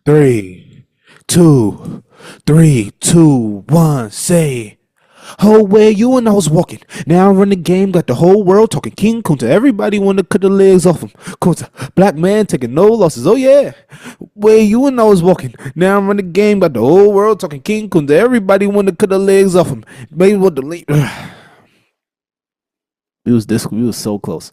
Three, two, 3, 2, 1, say. Oh, where you and I was walking. Now I run the game, got the whole world talking. King Kunta, everybody want to cut the legs off him. Kunta, black man taking no losses. Oh yeah, where you and I was walking. Now I run the game, got the whole world talking. King Kunta, everybody want to cut the legs off him. Maybe what the we was so close.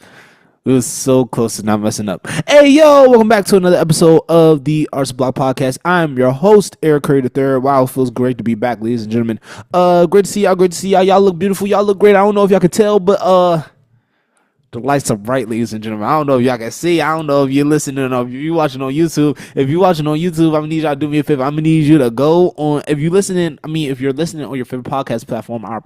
We was so close to not messing up. Hey, yo, welcome back to another episode of the Arts Block Podcast. I'm your host, Eric Curry III. Wow, it feels great to be back, ladies and gentlemen. Great to see y'all. Great to see y'all. Y'all look beautiful. Y'all look great. I don't know if y'all can tell, but the lights are bright, ladies and gentlemen. I don't know if y'all can see. I don't know if you're listening or if you're watching on YouTube. If you're watching on YouTube, I'm gonna need y'all to do me a favor. I'm gonna need you to go on. If you're listening on your favorite podcast platform, I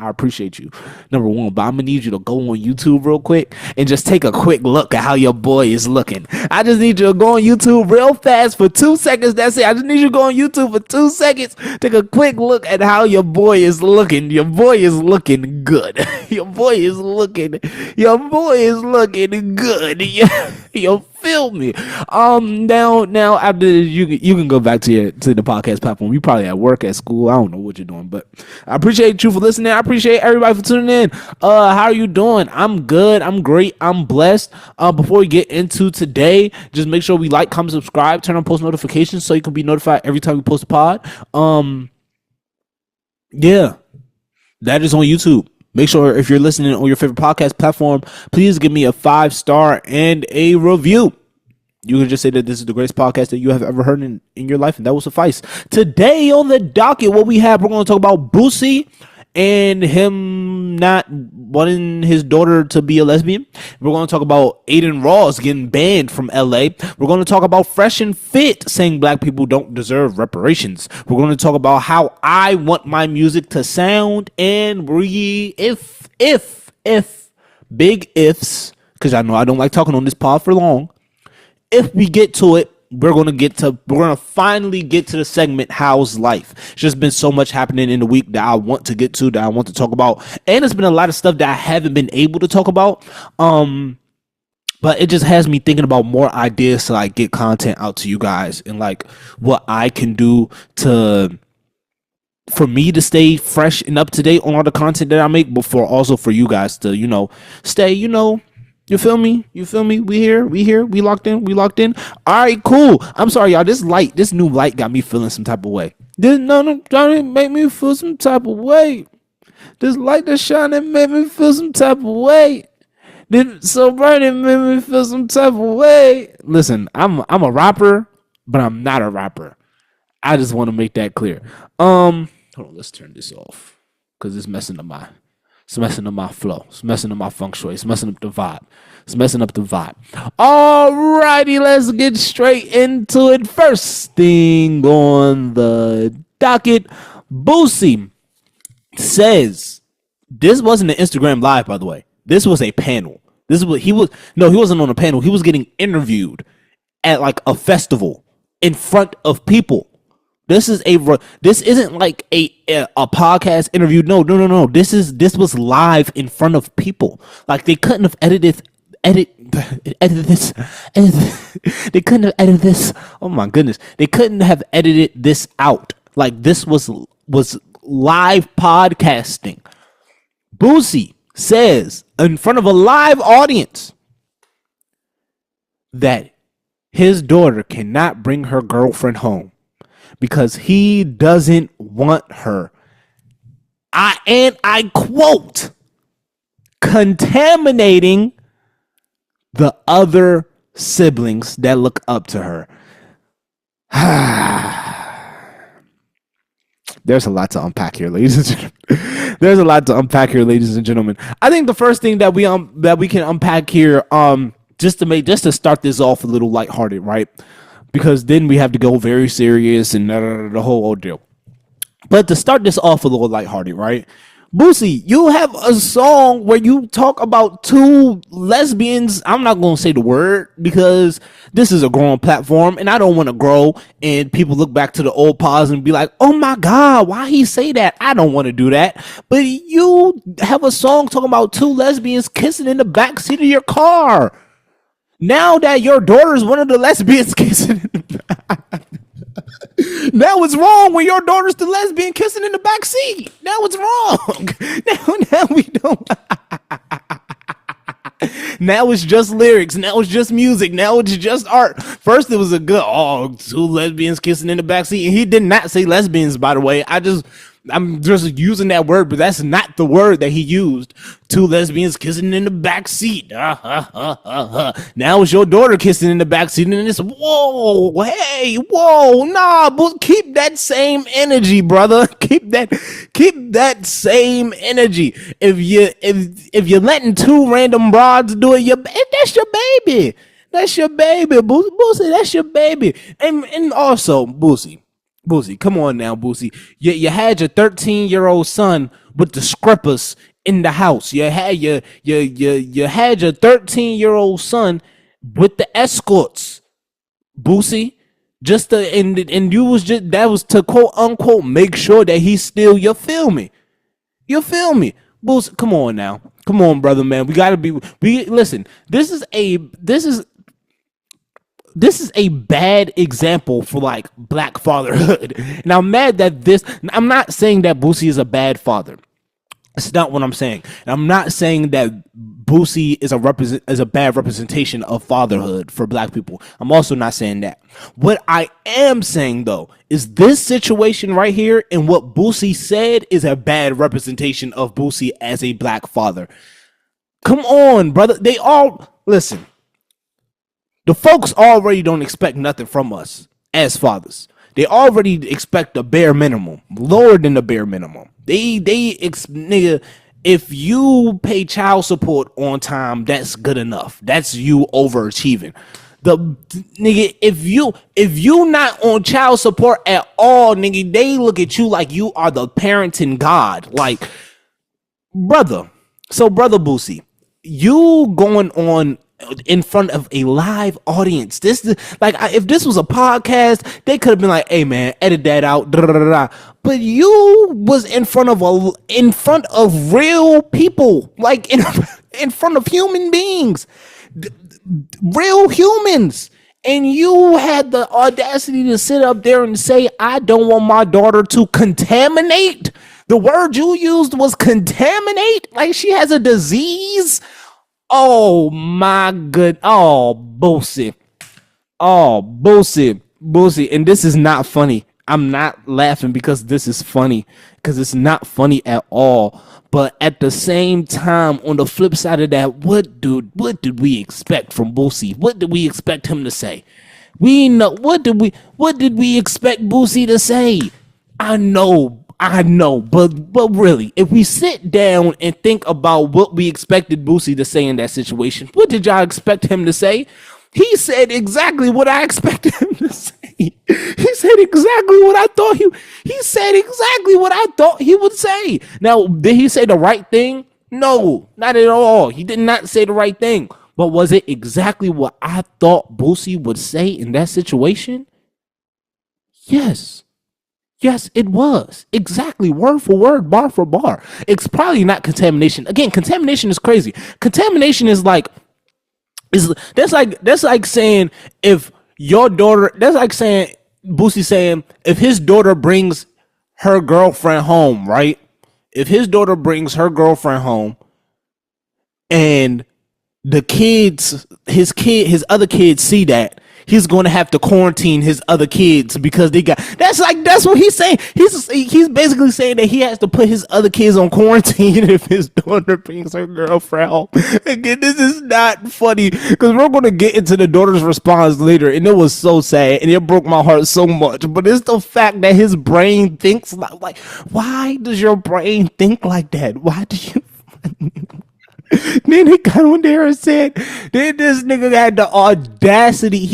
appreciate you. Number one, but I'm gonna need you to go on YouTube real quick and just take a quick look at how your boy is looking. I just need you to go on YouTube real fast for 2 seconds. That's it. I just need you to go on YouTube for 2 seconds. Take a quick look at how your boy is looking. Your boy is looking good. Your boy is looking good. You feel me? Now after this, you can go back to the podcast platform. You probably at work, at school. I don't know what you're doing, but I appreciate you for listening. I appreciate everybody for tuning in. How are you doing? I'm good. I'm great. I'm blessed. Before we get into today, just make sure we like, comment, subscribe, turn on post notifications so you can be notified every time we post a pod. Yeah, that is on YouTube. Make sure if you're listening on your favorite podcast platform, please give me a 5-star and a review. You can just say that this is the greatest podcast that you have ever heard in your life, and that will suffice. Today on the docket, what we have, we're going to talk about Boosie and him not wanting his daughter to be a lesbian. We're going to talk about Adin Ross getting banned from LA. We're going to talk about Freah Fat saying black people don't deserve reparations. We're going to talk about how I want my music to sound, and if big ifs, because I know I don't like talking on this pod for long. If we get to it, we're gonna finally get to the segment How's Life. It's just been so much happening in the week that I want to get to, that I want to talk about, and it's been a lot of stuff that I haven't been able to talk about. But it just has me thinking about more ideas to like get content out to you guys, and like what I can do for me to stay fresh and up to date on all the content that I make, but also for you guys to stay You feel me? We here. We locked in. All right, cool. I'm sorry, y'all. This new light got me feeling some type of way. Trying to make me feel some type of way. This light that's shining made me feel some type of way. So bright it made me feel some type of way. Listen, I'm a rapper, but I'm not a rapper. I just want to make that clear. Hold on, let's turn this off because it's messing up my flow. It's messing up my feng shui. It's messing up the vibe. Alrighty, let's get straight into it. First thing on the docket, Boosie says, this wasn't an Instagram live, by the way. This was a panel. He wasn't on a panel. He was getting interviewed at like a festival in front of people. This isn't like a podcast interview. No. This was live in front of people. Like they couldn't have edited this. They couldn't have edited this. Oh my goodness. They couldn't have edited this out. Like this was live podcasting. Boosie says in front of a live audience that his daughter cannot bring her girlfriend home because he doesn't want her. I quote, contaminating the other siblings that look up to her. There's a lot to unpack here, ladies and gentlemen. I think the first thing that we can unpack here, just to start this off a little lighthearted, right? Because then we have to go very serious and the whole ordeal. But to start this off a little lighthearted, right? Boosie, you have a song where you talk about two lesbians. I'm not going to say the word because this is a growing platform and I don't want to grow and people look back to the old pause and be like, oh my God, why he say that? I don't want to do that. But you have a song talking about two lesbians kissing in the backseat of your car. Now that your daughter is one of the lesbians kissing in the back. Now it's wrong when your daughter's the lesbian kissing in the back seat. Now it's wrong. Now we don't. Now it's just lyrics. Now it's just music. Now it's just art. First it was a good, two lesbians kissing in the backseat. And he did not say lesbians, by the way. I'm just using that word, but that's not the word that he used. Two lesbians kissing in the back seat. Now it's your daughter kissing in the back seat, and it's nah, but keep that same energy, brother. Keep that same energy. If you're letting two random broads do it, that's your baby. That's your baby, Boosie. That's your baby. And also, Boosie, come on now, Boosie. You had your 13-year-old son with the scrippers in the house. You had your 13-year-old son with the escorts, Boosie. And you was just, that was to quote unquote make sure that he's still, you feel me? Boosie, come on now. Come on, brother, man. Listen, this is a bad example for like black fatherhood. And I'm mad that I'm not saying that Boosie is a bad father. It's not what I'm saying. And I'm not saying that Boosie is a bad representation of fatherhood for black people. I'm also not saying that. What I am saying though is this situation right here and what Boosie said is a bad representation of Boosie as a black father. Come on, brother. Listen. The folks already don't expect nothing from us as fathers. They already expect the bare minimum, lower than the bare minimum. Nigga, if you pay child support on time, that's good enough. That's you overachieving. Nigga, if you not on child support at all, nigga, they look at you like you are the parenting god. Like, brother. So, brother Boosie, you going on in front of a live audience. This is like, if this was a podcast, they could have been like, "Hey man, edit that out." But you was in front of real people, like in front of human beings, real humans, and you had the audacity to sit up there and say, "I don't want my daughter to contaminate." The word you used was contaminate, like she has a disease. Oh my good. Boosie. And this is not funny. I'm not laughing because this is funny, because it's not funny at all. But at the same time, on the flip side of that, what did we expect from Boosie? What did we expect him to say? We know what did we expect Boosie to say? I know, but really, if we sit down and think about what we expected Boosie to say in that situation, what did y'all expect him to say? He said exactly what I expected him to say. He said exactly what I thought he said exactly what I thought he would say. Now, did he say the right thing? No, not at all. He did not say the right thing. But was it exactly what I thought Boosie would say in that situation? Yes. Yes, it was. Exactly. Word for word, bar for bar. It's probably not contamination. Again, contamination is crazy. Contamination is like, that's like saying if your daughter, that's like saying, Boosie saying, if his daughter brings her girlfriend home, right? If his daughter brings her girlfriend home and the kids, his other kids see that, he's going to have to quarantine his other kids because that's what he's saying. He's basically saying that he has to put his other kids on quarantine if his daughter brings her girlfriend home. Again, this is not funny because we're going to get into the daughter's response later, and it was so sad and it broke my heart so much. But it's the fact that his brain thinks like, why does your brain think like that? Why do you? Then he got on there and said, then this nigga had the audacity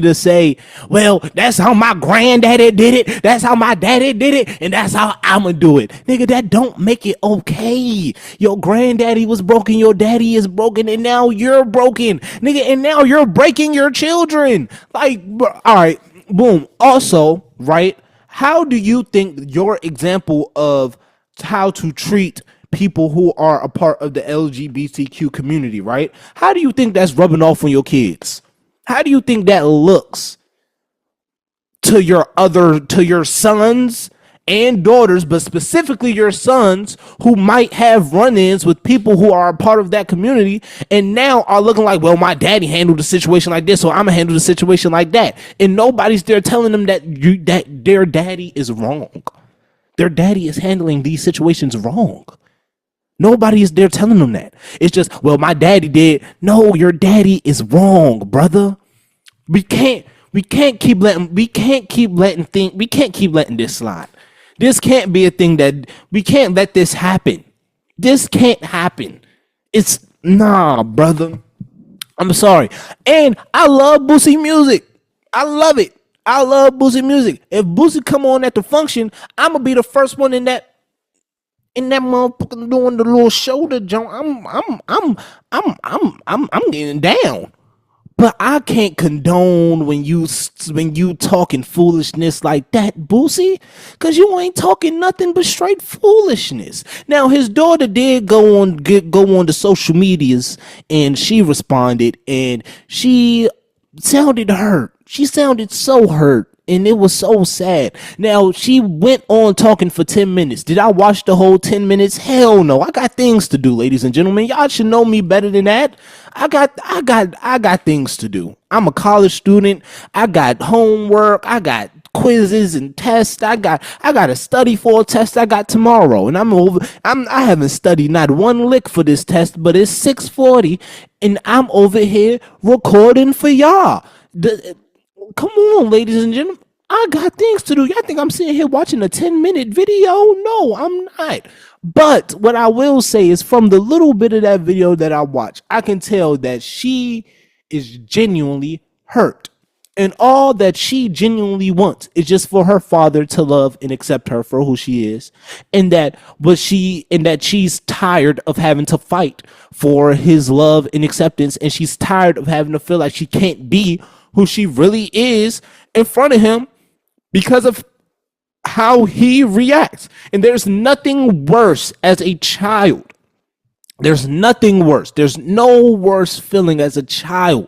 to say, well, that's how my granddaddy did it, that's how my daddy did it, and that's how I'ma do it. Nigga, that don't make it okay. Your granddaddy was broken, your daddy is broken, and now you're broken. Nigga, and now you're breaking your children. Like, all right, boom. Also, right, how do you think your example of how to treat people who are a part of the LGBTQ community, right? How do you think that's rubbing off on your kids? How do you think that looks to your sons and daughters, but specifically your sons who might have run-ins with people who are a part of that community and now are looking like, well, my daddy handled the situation like this, so I'm gonna handle the situation like that. And nobody's there telling them that their daddy is wrong. Their daddy is handling these situations wrong. Nobody is there telling them that. It's just, well, my daddy did. No, your daddy is wrong, brother. We can't keep letting this slide. This can't be a thing that we can't let this happen. This can't happen. It's nah, brother. I'm sorry. And I love Boosie music. I love it. I love Boosie music. If Boosie come on at the function, I'm gonna be the first one in that motherfucker doing the little shoulder joint. I'm getting down. But I can't condone when you talking foolishness like that, Boosie, because you ain't talking nothing but straight foolishness. Now his daughter did go on the social medias and she responded and she sounded hurt. She sounded so hurt. And it was so sad. Now, she went on talking for 10 minutes. Did I watch the whole 10 minutes? Hell no. I got things to do, ladies and gentlemen. Y'all should know me better than that. I got things to do. I'm a college student. I got homework. I got quizzes and tests. I got to study for a test I got tomorrow. And I haven't studied not one lick for this test, but it's 6:40 and I'm over here recording for y'all. Come on, ladies and gentlemen. I got things to do. Y'all think I'm sitting here watching a 10-minute video? No, I'm not. But what I will say is from the little bit of that video that I watched, I can tell that she is genuinely hurt. And all that she genuinely wants is just for her father to love and accept her for who she is. And that she's tired of having to fight for his love and acceptance. And she's tired of having to feel like she can't be who she really is in front of him because of how he reacts. And there's nothing worse as a child. There's nothing worse. There's no worse feeling as a child.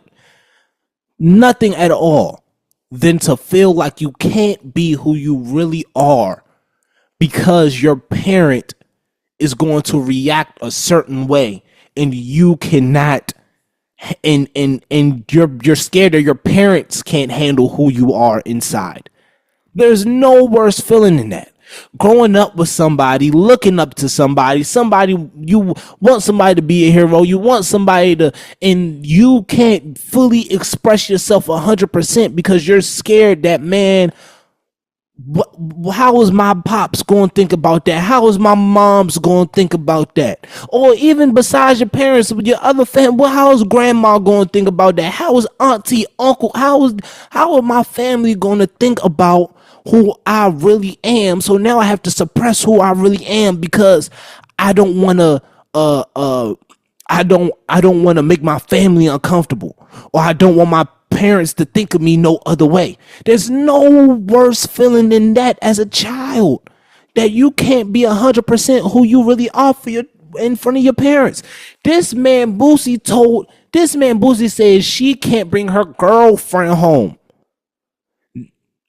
Nothing at all than to feel like you can't be who you really are because your parent is going to react a certain way and you cannot. And you're scared that your parents can't handle who you are inside. There's no worse feeling than that. Growing up with somebody, looking up to somebody, you want somebody to be a hero, you want somebody to, and you can't fully express yourself 100% because you're scared that, man, how is my pops going to think about that? How is my mom's going to think about that? Or even besides your parents, with your other family, well, how is grandma going to think about that? How is auntie, uncle, how are my family going to think about who I really am? So now I have to suppress who I really am because I don't want to I don't want to make my family uncomfortable, or I don't want my parents to think of me no other way. There's no worse feeling than that as a child, that you can't be 100% who you really are in front of your parents. This man Boosie says she can't bring her girlfriend home.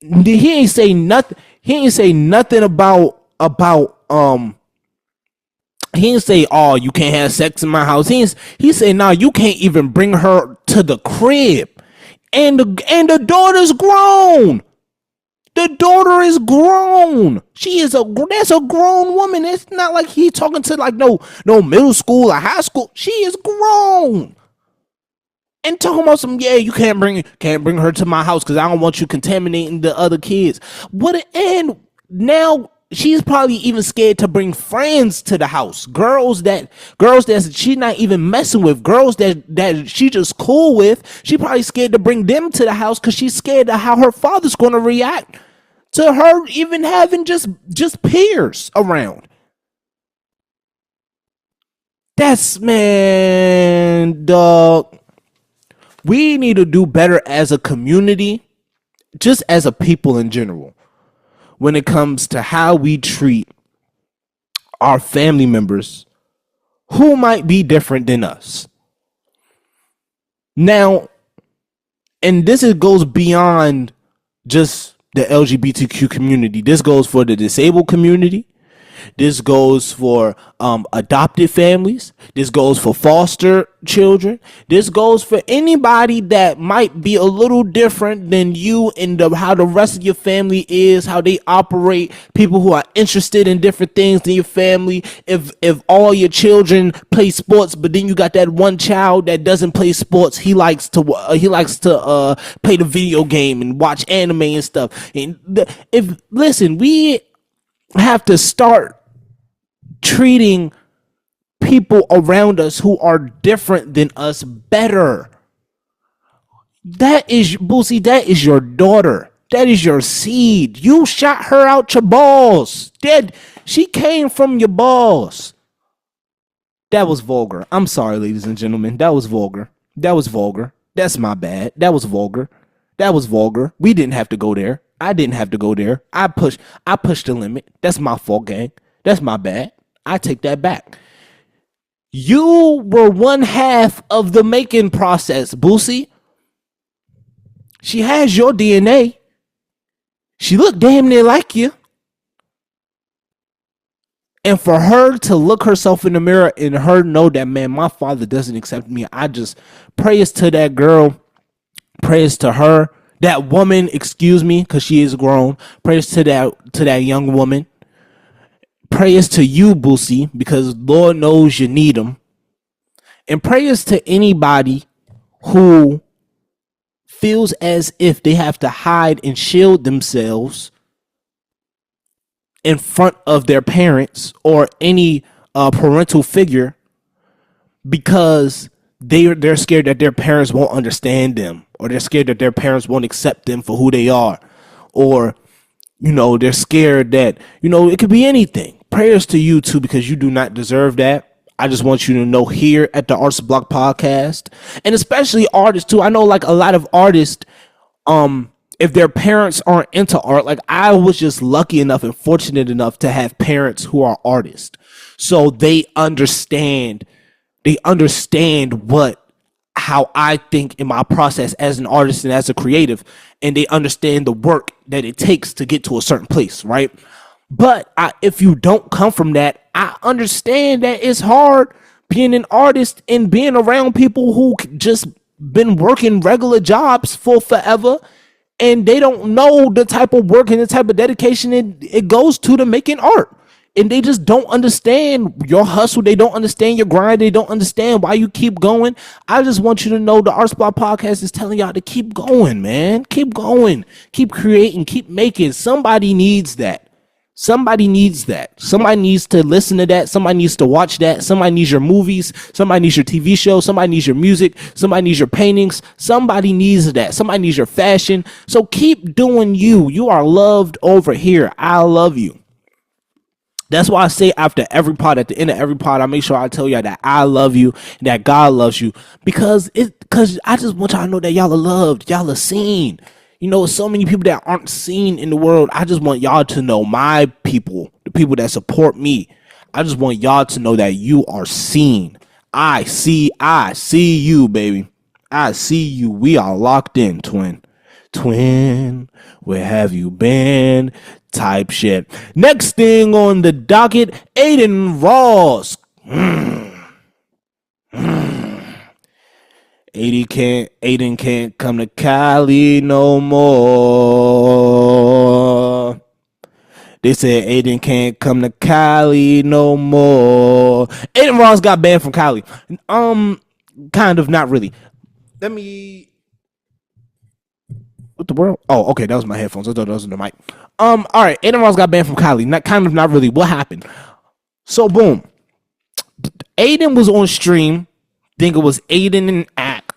He ain't say nothing. He ain't say nothing about he didn't say, oh, you can't have sex in my house. He said, nah, you can't even bring her to the crib. And the daughter's grown. The daughter is grown. That's a grown woman. It's not like he's talking to like no middle school or high school. She is grown. And talking about some, yeah, you can't bring her to my house because I don't want you contaminating the other kids. And now she's probably even scared to bring friends to the house. Girls that she's not even messing with. Girls that she just cool with. She probably scared to bring them to the house because she's scared of how her father's going to react to her even having just peers around. That's, man, dog. We need to do better as a community, just as a people in general, when it comes to how we treat our family members who might be different than us. Now, and this goes beyond just the LGBTQ community. This goes for the disabled community. This goes for adopted families. This goes for foster children. This goes for anybody that might be a little different than you in how the rest of your family is, how they operate. People who are interested in different things than your family. If all your children play sports, but then you got that one child that doesn't play sports, he likes to play the video game and watch anime and stuff. And we have to start treating people around us who are different than us better. That is, Boosie, that is your daughter. That is your seed. You shot her out your balls. She came from your balls. That was vulgar. I'm sorry, ladies and gentlemen. That was vulgar. That's my bad. That was vulgar. We didn't have to go there. I didn't have to go there. I pushed the limit. That's my fault, gang. That's my bad. I take that back. You were one half of the making process, Boosie. She has your DNA. She looked damn near like you. And for her to look herself in the mirror and her know that, man, my father doesn't accept me. I just praise to that girl. Praise to her. That woman, excuse me, because she is grown. Praise to that young woman. Prayers to you, Boosie, because Lord knows you need them. And prayers to anybody who feels as if they have to hide and shield themselves in front of their parents or any parental figure because they're scared that their parents won't understand them, or they're scared that their parents won't accept them for who they are, or they're scared that it could be anything. Prayers to you too, because you do not deserve that. I just want you to know here at the Arts Block Podcast, and especially artists too. I know like a lot of artists, if their parents aren't into art, like I was just lucky enough and fortunate enough to have parents who are artists, so they understand how I think in my process as an artist and as a creative, and they understand the work that it takes to get to a certain place, right? But if you don't come from that, I understand that it's hard being an artist and being around people who just been working regular jobs for forever, and they don't know the type of work and the type of dedication it goes to making art. And they just don't understand your hustle. They don't understand your grind. They don't understand why you keep going. I just want you to know the Art Spot Podcast is telling y'all to keep going, man. Keep going. Keep creating. Keep making. Somebody needs that. Somebody needs to listen to that. Somebody needs to watch that. Somebody needs your movies. Somebody needs your TV show. Somebody needs your music. Somebody needs your paintings. Somebody needs that. Somebody needs your fashion. So keep doing you. You are loved over here. I love you. That's why I say after every pod, at the end of every pod, I make sure I tell y'all that I love you, that God loves you, because I just want y'all to know that y'all are loved, y'all are seen. So many people that aren't seen in the world. I just want y'all to know, my people, the people that support me, I just want y'all to know that you are seen. I see you, baby. I see you. We are locked in, twin. Where have you been? Type shit. Next thing on the docket, Adin Ross. Adin can't come to Cali no more. They said Adin can't come to Cali no more. Adin Ross got banned from Cali. Kind of, not really. Let me. What the world? Oh, okay, that was my headphones. I thought that was the mic. All right, Adin Ross got banned from Cali. Not really. What happened? So boom, Adin was on stream. Think it was Adin and Ack.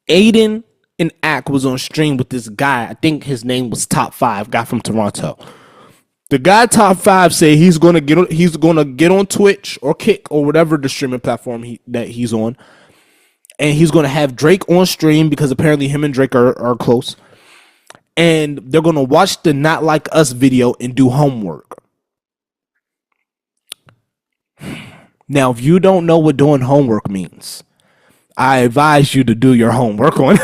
Adin and Ack was on stream with this guy. I think his name was Top 5, guy from Toronto. The guy Top 5 said he's gonna get on Twitch or Kick or whatever the streaming platform that he's on, and he's gonna have Drake on stream because apparently him and Drake are close, and they're gonna watch the Not Like Us video and do homework. Now, if you don't know what doing homework means, I advise you to do your homework on.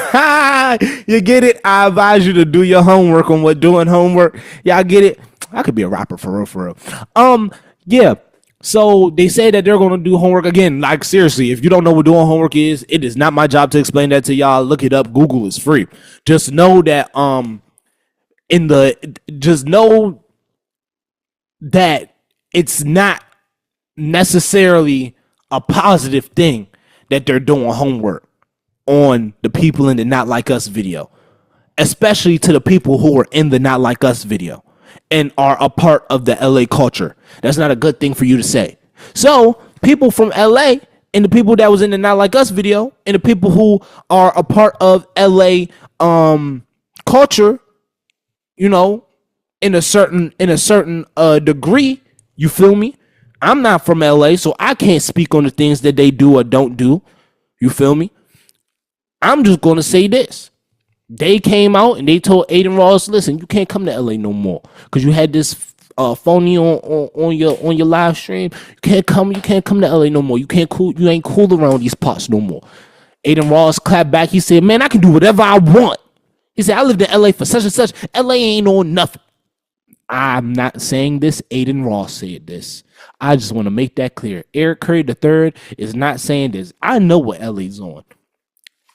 You get it? I advise you to do your homework on what doing homework. Y'all get it? I could be a rapper for real, for real. Yeah. So they say that they're gonna do homework again. Like seriously, if you don't know what doing homework is, it is not my job to explain that to y'all. Look it up. Google is free. Just know that just know that it's not necessarily a positive thing that they're doing homework on the people in the Not Like Us video, especially to the people who are in the Not Like Us video and are a part of the LA culture. That's not a good thing for you to say. So people from LA and the people that was in the Not Like Us video and the people who are a part of LA culture, you know, in a certain degree, you feel me? I'm not from LA, so I can't speak on the things that they do or don't do. You feel me? I'm just gonna say this. They came out and they told Adin Ross, listen, you can't come to LA no more. Cause you had this phony on your live stream. You can't come to LA no more. You ain't cool around these parts no more. Adin Ross clapped back. He said, man, I can do whatever I want. He said, I lived in LA for such and such. LA ain't on nothing. I'm not saying this. Adin Ross said this. I just want to make that clear. Eric Curry III is not saying this. I know what LA's on.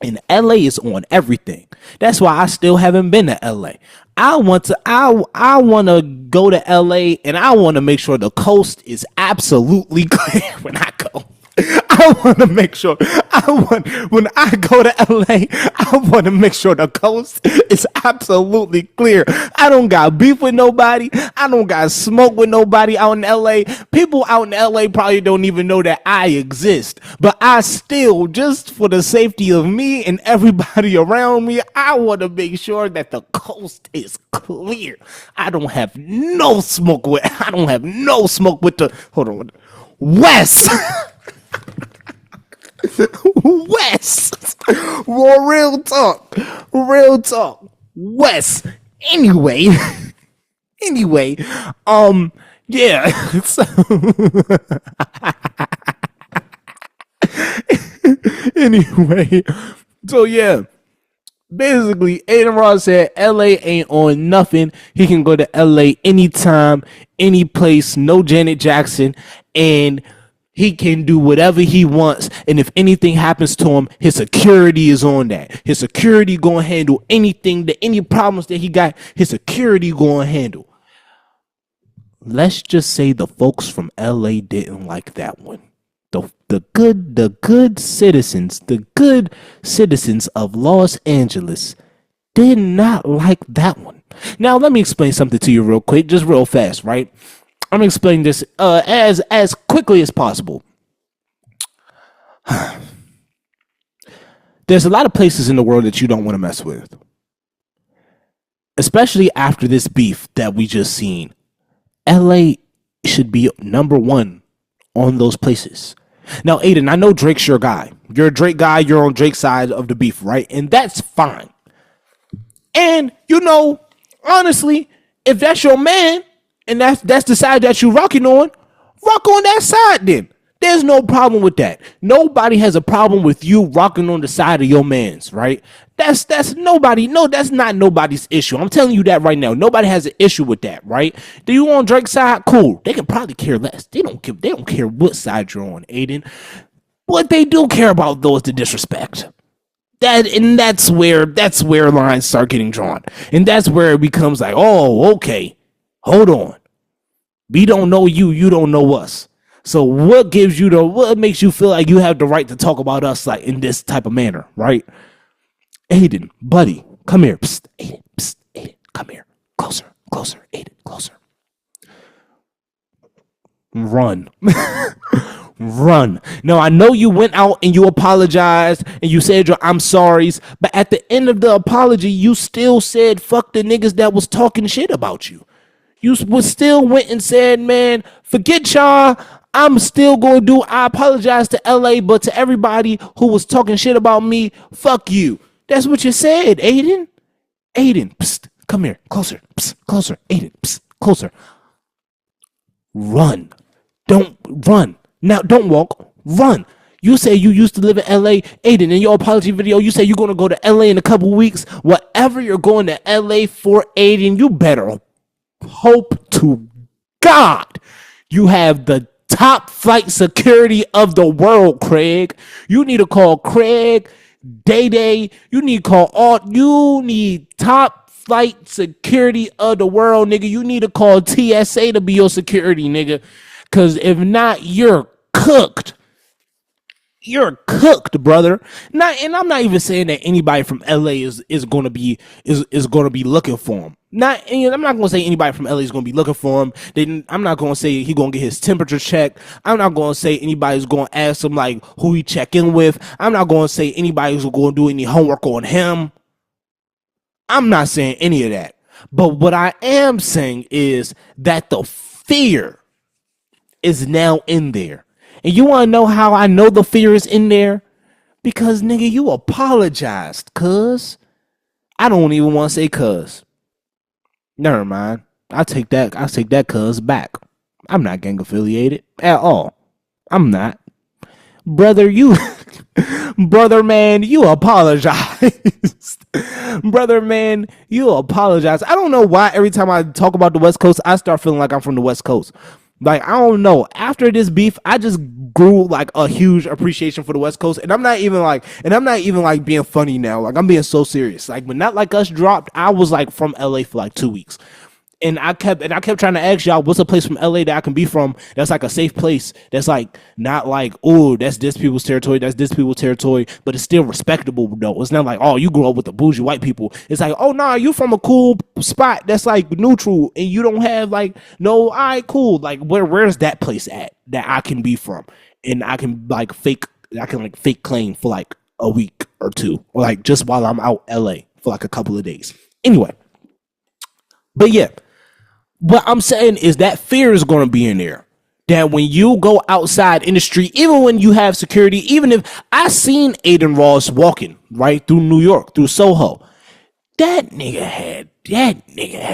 And LA is on everything. That's why I still haven't been to LA. I want to go to LA and I want to make sure the coast is absolutely clear when I go. I want to make sure when I go to LA, I want to make sure the coast is absolutely clear. I don't got beef with nobody. I don't got smoke with nobody out in LA. People out in LA probably don't even know that I exist. But I still, just for the safety of me and everybody around me, I want to make sure that the coast is clear. I don't have no smoke with the West. West. Well, real talk. West. Anyway, yeah. So, anyway, so yeah. Basically, Adin Ross said LA ain't on nothing. He can go to LA anytime, any place, no Janet Jackson, and he can do whatever he wants. And if anything happens to him, his security is on that. His security gonna handle anything, any problems that he got, his security gonna handle. Let's just say the folks from LA didn't like that one. The good citizens of Los Angeles did not like that one. Now let me explain something to you real quick, just real fast, right? I'm gonna explain this as quickly as possible. There's a lot of places in the world that you don't want to mess with, especially after this beef that we just seen. LA should be number one on those places. Now, Adin, I know Drake's your guy. You're a Drake guy. You're on Drake's side of the beef, right? And that's fine. And, honestly, if that's your man and that's the side that you're rock on that side then. There's no problem with that. Nobody has a problem with you rocking on the side of your man's, right? That's not nobody's issue. I'm telling you that right now. Nobody has an issue with that, right? Do you on Drake's side? Cool. They can probably care less. They don't care what side you're on, Adin. What they do care about though is the disrespect. That's where lines start getting drawn. And that's where it becomes like, oh, okay, hold on. We don't know you, you don't know us. So what makes you feel like you have the right to talk about us like in this type of manner, right? Adin, buddy, come here. Psst, Adin, come here. Closer, Adin, closer. Run. Run. Now, I know you went out and you apologized and you said your I'm sorry's, but at the end of the apology, you still said fuck the niggas that was talking shit about you. You still went and said, man, forget y'all. I'm still going to do, I apologize to LA, but to everybody who was talking shit about me, fuck you. That's what you said, Adin. Adin, psst, come here, closer, psst, closer, Adin, psst, closer. Run. Don't run. Now, don't walk, run. You say you used to live in LA. Adin, in your apology video, you say you're going to go to LA in a couple weeks. Whatever you're going to LA for, Adin, you better hope to God you have the top flight security of the world, Craig. You need to call Craig, Day Day. You need to call all. You need top flight security of the world, nigga. You need to call TSA to be your security, nigga. Because if not, you're cooked. You're cooked, brother. And I'm not even saying that anybody from LA is gonna be looking for him. I'm not gonna say anybody from LA is gonna be looking for him. I'm not gonna say he gonna get his temperature checked. I'm not gonna say anybody's gonna ask him like who he check in with. I'm not gonna say anybody's gonna do any homework on him. I'm not saying any of that. But what I am saying is that the fear is now in there. And you want to know how I know the fear is in there? Because, nigga, you apologized, cuz. I don't even want to say cuz. Never mind. I'll take that cuz back. I'm not gang affiliated at all. I'm not. Brother, brother man, you apologized. Brother man, you apologize. I don't know why every time I talk about the West Coast, I start feeling like I'm from the West Coast. Like, I don't know. After this beef, I just grew like a huge appreciation for the West Coast. And I'm not even like being funny now. Like, I'm being so serious. Like, when Not Like Us dropped, I was like from LA for like 2 weeks. And I kept trying to ask y'all, what's a place from LA that I can be from that's like a safe place, that's like not like, oh, that's this people's territory, that's this people's territory, but it's still respectable though. It's not like, oh, you grew up with the bougie white people. It's like, oh, nah, you from a cool spot that's like neutral and you don't have like no, all right, cool. Like where's that place at that I can be from? And I can fake claim for like a week or two, or like just while I'm out LA for like a couple of days. Anyway. But yeah. What I'm saying is that fear is going to be in there. That when you go outside in the street, even when you have security, even if I seen Adin Ross walking right through New York, through Soho, that nigga had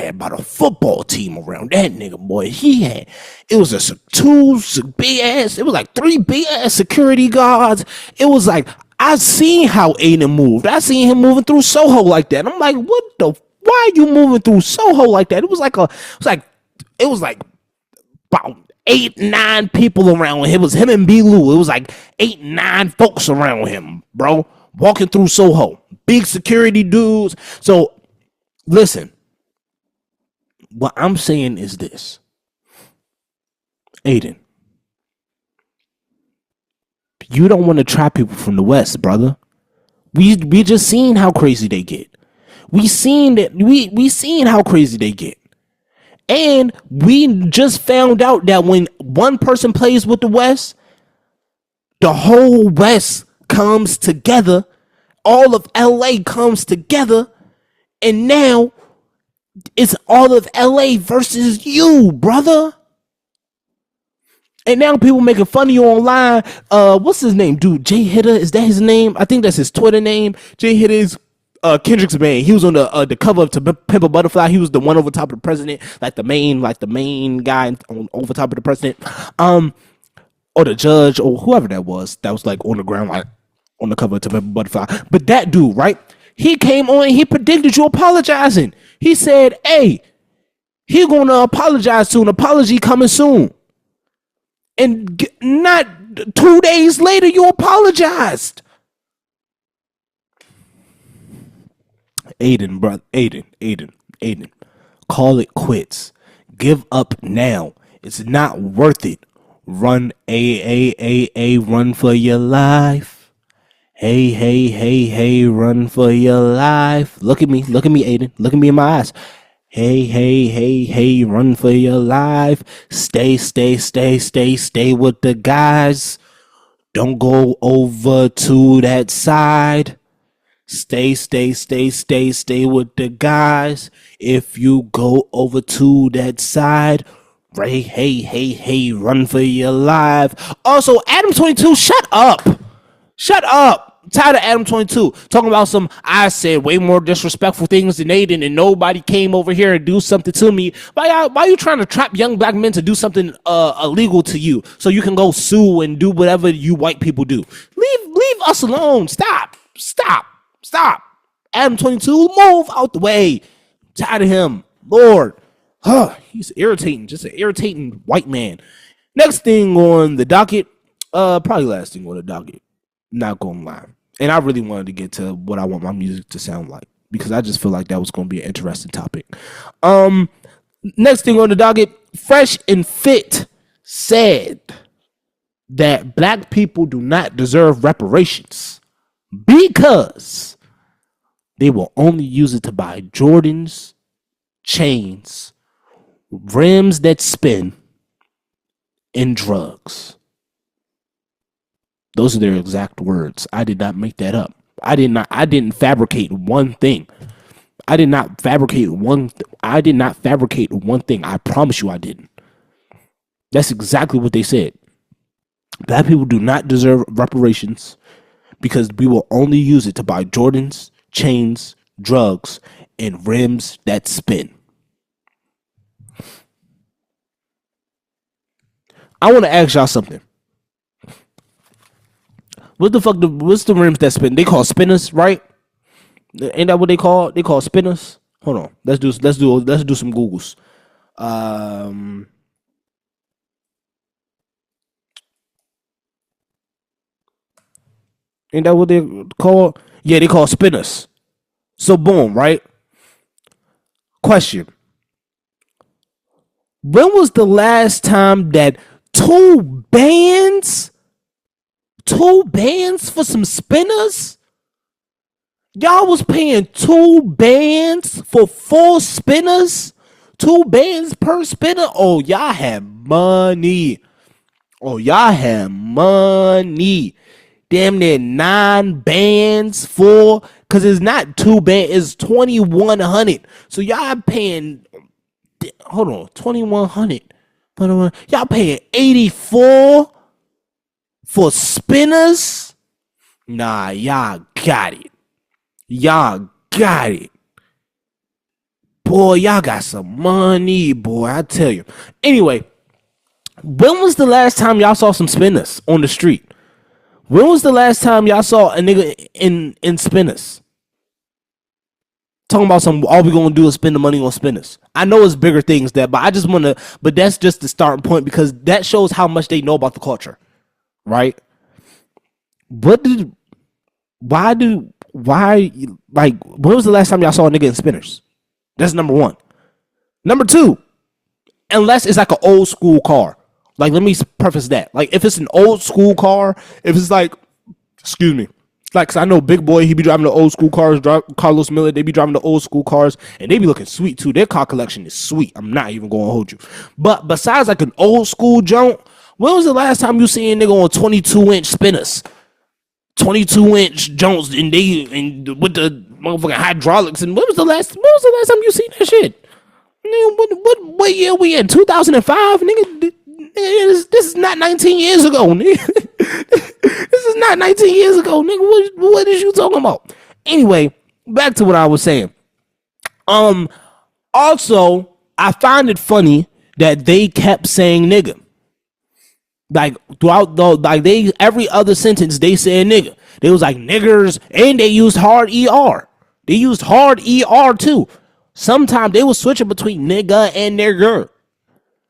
about a football team around that nigga, boy. It was it was like 3 big ass security guards. It was like, I seen how Adin moved. I seen him moving through Soho like that. I'm like, why are you moving through Soho like that? It was like about 8-9 people around him. It was him and B. Lou. It was like 8-9 folks around him, bro, walking through Soho. Big security dudes. So listen, what I'm saying is this. Adin, you don't want to try people from the West, brother. We just seen how crazy they get. We seen how crazy they get. And we just found out that when one person plays with the West, the whole West comes together. All of LA comes together. And now it's all of LA versus you, brother. And now people making fun of you online. What's his name, dude? Jay Hitter, is that his name? I think that's his Twitter name. Jay Hitter is Kendrick's man. He was on the cover of To Pimp a Butterfly. He was the one over top of the president, like the main guy over top of the president, or the judge or whoever that was like on the ground, like on the cover of To Pimp a Butterfly. But that dude, right? He came on and he predicted you apologizing. He said, "Hey, he gonna apologize soon. Apology coming soon." And not 2 days later, you apologized. Adin, brother, Adin, call it quits. Give up now. It's not worth it. Run, run for your life. Hey, run for your life. Look at me, Adin. Look at me in my eyes. Hey, run for your life. Stay with the guys. Don't go over to that side. Stay with the guys. If you go over to that side, right? Hey, run for your life. Also, Adam 22, shut up. tired of Adam 22 talking about some. I said way more disrespectful things than Aiden, and nobody came over here and do something to me. Why are you trying to trap young black men to do something illegal to you so you can go sue and do whatever you white people do? Leave us alone. Stop. Adam 22, move out the way. Tired of him. Lord, he's irritating. Just an irritating white man. Next thing on the docket, probably last thing on the docket. Not gonna lie. And I really wanted to get to what I want my music to sound like because I just feel like that was gonna be an interesting topic. Next thing on the docket, Fresh and Fit said that black people do not deserve reparations because they will only use it to buy Jordans, chains, rims that spin, and drugs. Those are their exact words. I did not make that up. I didn't fabricate one thing. I did not fabricate one thing. I promise you I didn't. That's exactly what they said. Black people do not deserve reparations because we will only use it to buy Jordans, chains, drugs, and rims that spin. I want to ask y'all something. What's the rims that spin? They call spinners, right? Ain't that what they call? They call spinners. Hold on. Let's do some Googles. Ain't that what they call? Yeah, they call spinners. So boom, right? Question. When was the last time that two bands for some spinners? Y'all was paying 2 bands for 4 spinners? 2 bands per spinner? Oh, y'all had money. Damn near 9 bands for, because it's not 2 bands, it's 2,100. So y'all paying, hold on, 2,100. Y'all paying 84 for spinners? Nah, y'all got it. Boy, y'all got some money, boy, I tell you. Anyway, when was the last time y'all saw some spinners on the street? When was the last time y'all saw a nigga in spinners? Talking about some, all we gonna do is spend the money on spinners. I know it's bigger things but that's just the starting point because that shows how much they know about the culture, right? When was the last time y'all saw a nigga in spinners? That's number one. Number two, unless it's like an old school car. Like, let me preface that. Like, if it's an old school car, if it's like, excuse me, like, cause I know Big Boy, he be driving the old school cars. Carlos Miller, they be driving the old school cars, and they be looking sweet too. Their car collection is sweet. I'm not even gonna hold you. But besides like an old school junk, when was the last time you seen a nigga on 22-inch spinners? 22-inch Jones and with the motherfucking hydraulics. And when was the last time you seen that shit? Nigga, what year we in? 2005, nigga. This is not 19 years ago, nigga. This is not 19 years ago, nigga. What is you talking about? Anyway, back to what I was saying. Also, I find it funny that they kept saying nigga. Like throughout every other sentence they said nigga. They was like niggers, and they used hard ER. They used hard ER too. Sometimes they was switching between nigga and nigger.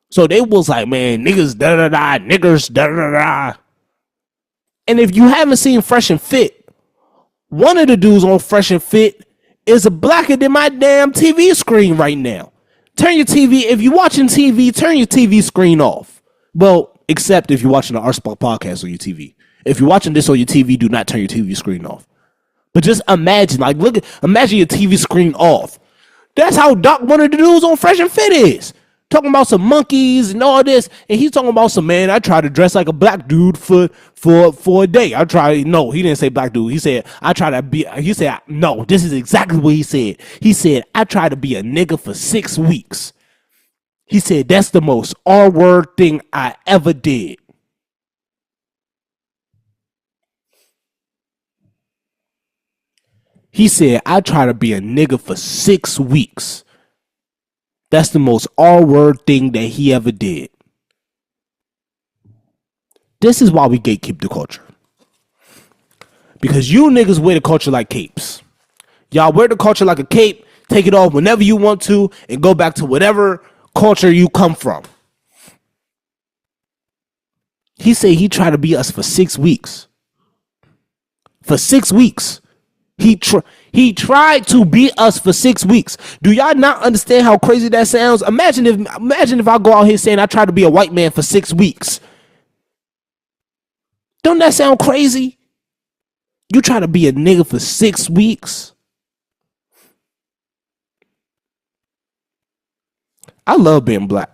So they was like, man, niggas da da da, niggers da da da. And if you haven't seen Fresh and Fit, one of the dudes on Fresh and Fit is blacker than my damn TV screen right now. Turn your TV, if you're watching TV, turn your TV screen off. Well, except if you're watching the Arspot podcast on your TV. If you're watching this on your TV, do not turn your TV screen off. But just imagine, imagine your TV screen off. That's how dark one of the dudes on Fresh and Fit is. Talking about some monkeys and all this, and he's talking about some, man, I tried to dress like a black dude for a day. No, he didn't say black dude. He said, no, this is exactly what he said. He said, I tried to be a nigga for 6 weeks. He said, that's the most R-word thing I ever did. He said, I try to be a nigga for 6 weeks. That's the most R-word thing that he ever did. This is why we gatekeep the culture. Because you niggas wear the culture like capes. Y'all wear the culture like a cape, take it off whenever you want to, and go back to whatever culture you come from. He said he tried to be us for 6 weeks. For 6 weeks. He tried to be us for 6 weeks. Do y'all not understand how crazy that sounds? Imagine if I go out here saying I tried to be a white man for 6 weeks. Don't that sound crazy? You try to be a nigga for 6 weeks? I love being black.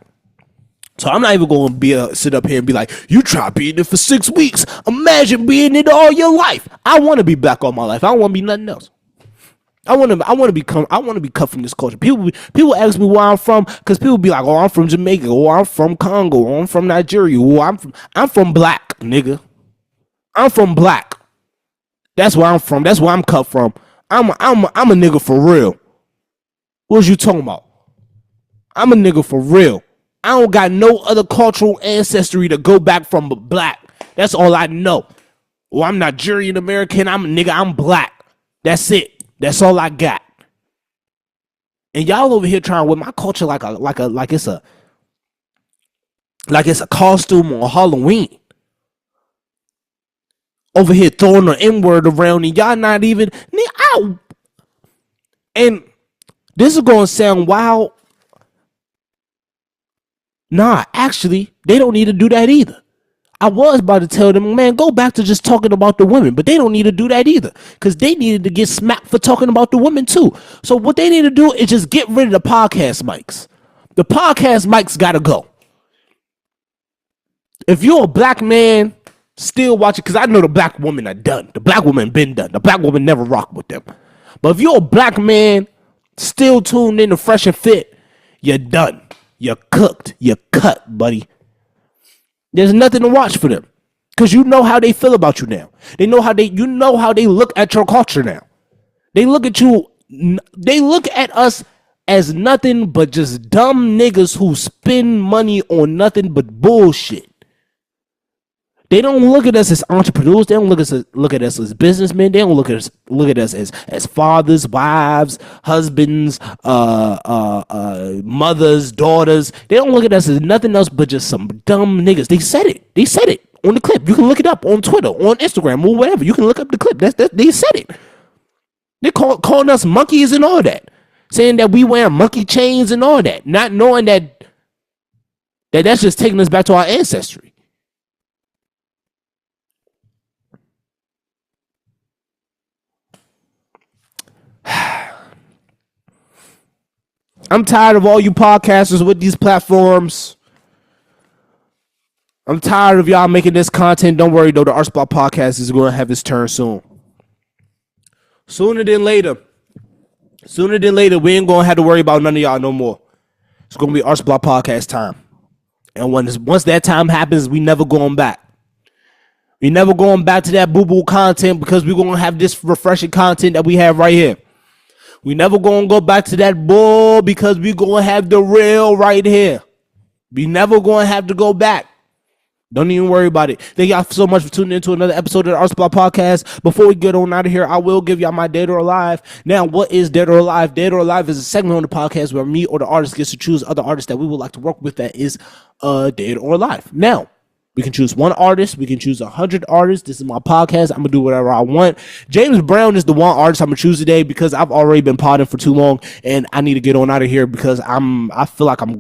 So I'm not even going to sit up here and be like, you try being it for 6 weeks. Imagine being it all your life. I want to be black all my life. I don't want to be nothing else. I want to be cut from this culture. People ask me where I'm from, because people be like, oh, I'm from Jamaica, or I'm from Congo, or I'm from Nigeria, or I'm from black, nigga. I'm from black. That's where I'm from. That's where I'm cut from. I'm a nigga for real. What you talking about? I'm a nigga for real. I don't got no other cultural ancestry to go back from but black. That's all I know. Well, I'm Nigerian American. I'm a nigga. I'm black. That's it. That's all I got. And y'all over here trying with my culture like it's a costume on Halloween. Over here throwing the N-word around and y'all not even out. And this is gonna sound wild. Nah, actually, they don't need to do that either. I was about to tell them, man, go back to just talking about the women, but they don't need to do that either, because they needed to get smacked for talking about the women too. So what they need to do is just get rid of the podcast mics. The podcast mics gotta go. If you're a black man still watching, because I know the black women are done. The black woman been done. The black woman never rocked with them. But if you're a black man still tuned in to Fresh and Fit, you're done. You're cooked. You're cut, buddy. There's nothing to watch for them, because you know how they feel about you now. You know how they look at your culture now. They look at you. They look at us as nothing but just dumb niggas who spend money on nothing but bullshit. They don't look at us as entrepreneurs. They don't look at us as businessmen. They don't look at us as fathers, wives, husbands, mothers, daughters. They don't look at us as nothing else but just some dumb niggas. They said it on the clip. You can look it up on Twitter, on Instagram, or whatever. You can look up the clip. They said it. They calling us monkeys and all that, saying that we wear monkey chains and all that, not knowing that's just taking us back to our ancestry. I'm tired of all you podcasters with these platforms. I'm tired of y'all making this content. Don't worry, though. The Arts Block Podcast is going to have its turn soon. Sooner than later, we ain't going to have to worry about none of y'all no more. It's going to be Arts Block Podcast time. And once that time happens, we never going back. We never going back to that boo-boo content, because we're going to have this refreshing content that we have right here. We never gonna go back to that bull, because we gonna have the real right here. We never gonna have to go back. Don't even worry about it. Thank y'all so much for tuning into another episode of the Arts Block Podcast. Before we get on out of here, I will give y'all my Dead or Alive. Now, what is Dead or Alive? Dead or Alive is a segment on the podcast where me or the artist gets to choose other artists that we would like to work with that is dead or alive. Now, we can choose one artist. We can choose 100 artists. This is my podcast. I'm going to do whatever I want. James Brown is the one artist I'm going to choose today, because I've already been podding for too long and I need to get on out of here, because I feel like I'm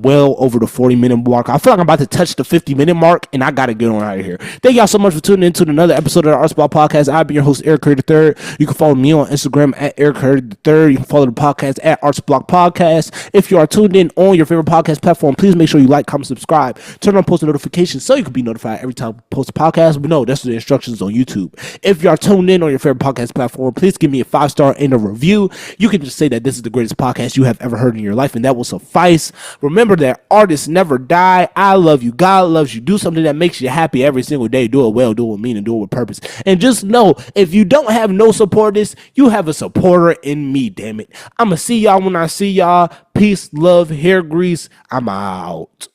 well over the 40-minute mark. I feel like I'm about to touch the 50-minute mark, and I got to get on out of here. Thank y'all so much for tuning into another episode of the Arts Block Podcast. I've been your host, Eric Curry III. You can follow me on Instagram at Eric Curry III. You can follow the podcast at Arts Block Podcast. If you are tuned in on your favorite podcast platform, please make sure you like, comment, subscribe, turn on post notifications so you can be notified every time we post a podcast. But no, that's the instructions on YouTube. If you are tuned in on your favorite podcast platform, please give me a 5-star and a review. You can just say that this is the greatest podcast you have ever heard in your life, and that will suffice suffice. Remember that artists never die. I love you. God loves you. Do something that makes you happy every single day. Do it well, do it with meaning, do it with purpose. And just know, if you don't have no supporters, you have a supporter in me, damn it. I'ma see y'all when I see y'all. Peace, love, hair grease. I'm out.